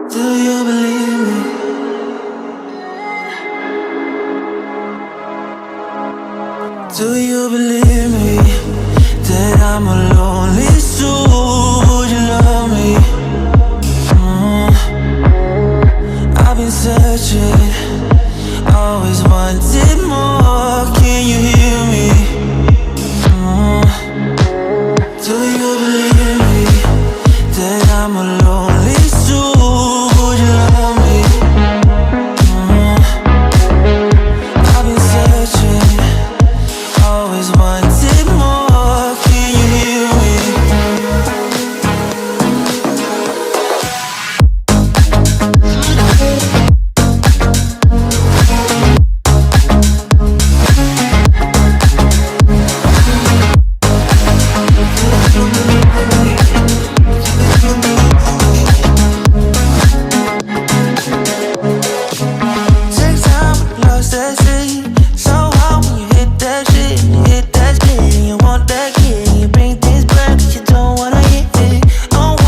Do you believe me? Do you believe me that I'm a lonely soul? Would you love me? I've been searching, always wanted more. Can you hear me? Do you believe me that I'm a lonely soul? Would you love me? I've been searching, always wanted more. Can you hear me? Take time, lost that sea. So hard when you hit that shit. You hit that split and you want that kid. You bring things back that you don't wanna hit it. Don't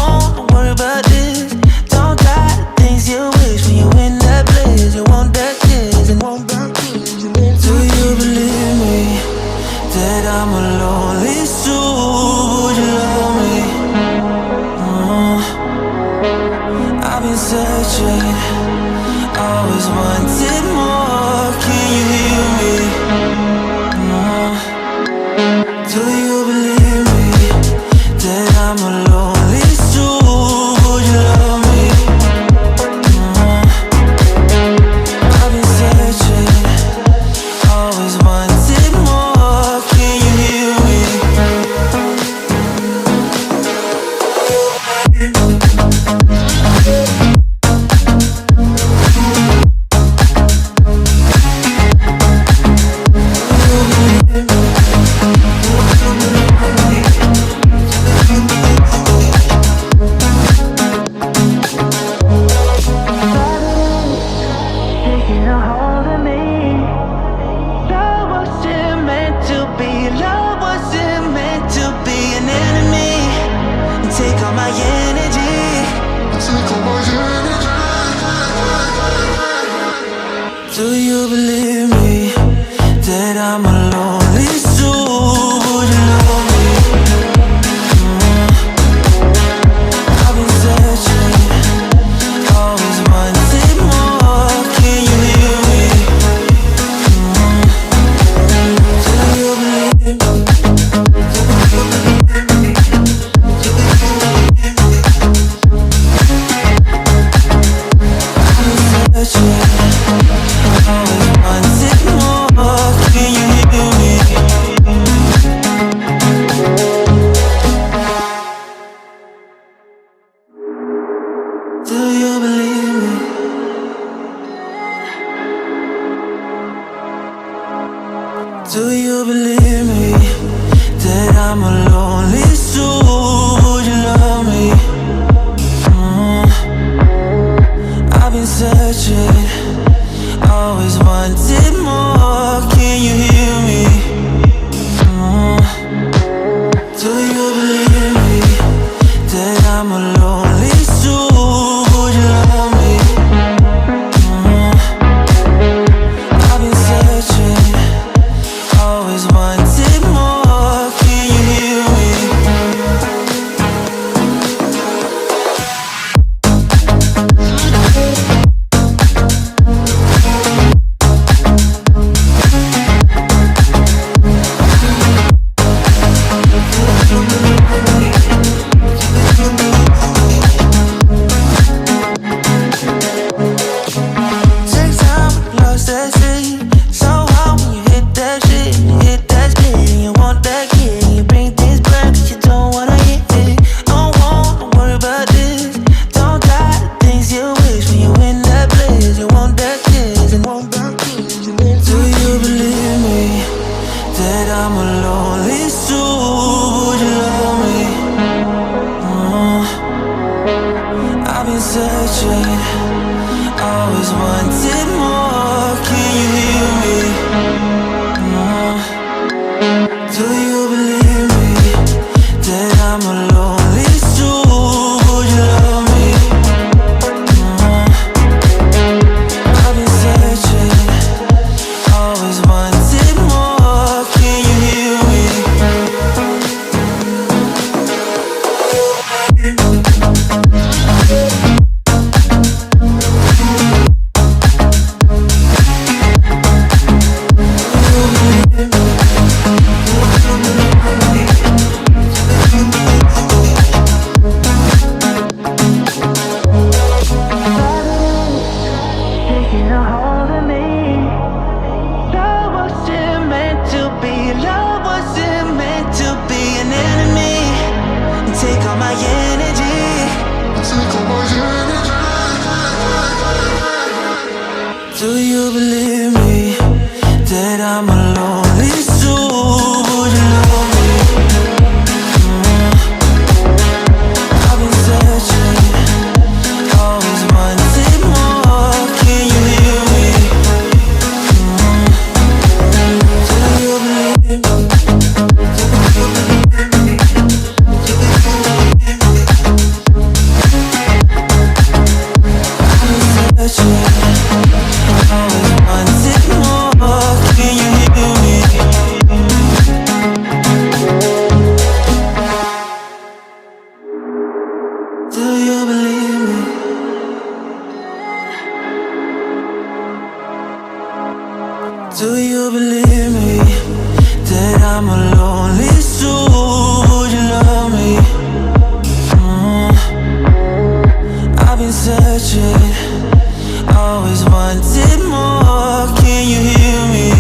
worry about this. Don't die the things you wish when you in that place. You want that kiss and want that kiss. Do you believe me that I'm a lonely soul? Would you love me? I've been searching, always wanted more. Can you hear me? Do you believe me that I'm a lonely soul? Would you love me? I've been searching, always wanted more. Can you hear me? Taking a hold of me. Love wasn't meant to be. Love wasn't meant to be an enemy. And take all my energy. Do you believe me that I'm a lonely soul? Would you love me? I've been searching, always wanted more. Can you hear me? Do you believe me? I've been searching, always wanted more. Can you hear me? Do you believe me? Do you believe me that I'm a lonely soul? Would you love me? I've been searching, always wanted more. Can you hear me? Do you believe me that I'm a lonely soul? Would you love me? I've been searching, always wanted more. Can you hear me? Take time, lost that sea. So hard when you hit that shit. You hit that split and you want that kid. You bring things back that you don't wanna hit it. Don't worry about this. Don't die the things you wish when you in that place. You want that kiss and want that kiss. Do you believe me that I'm a lonely soul? Would you love me? I've been searching, always wanted more. Can you hear me? Do you believe me that I'm a lonely soul? Would you love me? I'm a lonely soul. Would you love me? I've been searching, always wanted more. Can you hear me? Do you believe? Do you believe me that I'm a lonely soul? Would you love me? I've been searching, always wanted more. Can you hear me?